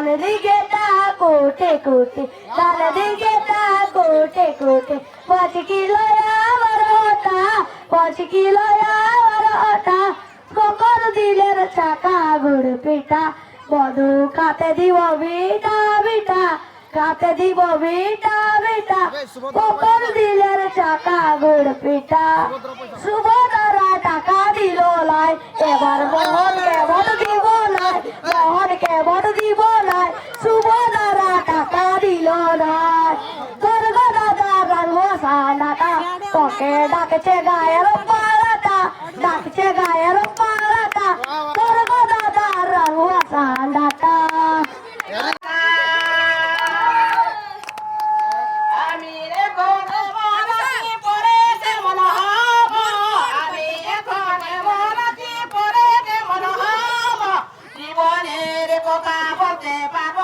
ডান দিকে তা কোটে কোটে ডান দিকে তা কোটে কোটে 5 কিলো আমার ওটা 5 কিলো আমার ওটা কখন দিলের চাকা গুড় পিঠা মধু কাতে দিব বিটা বিটা কাতে দিব বিটা বিটা কখন দিলের চাকা গুড় পিঠা সুভদ্রা টাকা দিল লাই এবার মোহনকে ভোট দিব লাই মোহনকে ভোট দিব লাই সুভদ্রা টাকা দিল লাই স্বর্গ দাদা রঙ্গসা নাটা তোকে ডাকছে গায়ের পালাটা ডাকছে গায়ের পালাটা স্বর্গ দাদা রঙ্গসা নাটা জীবনের কথা বলতে পারবো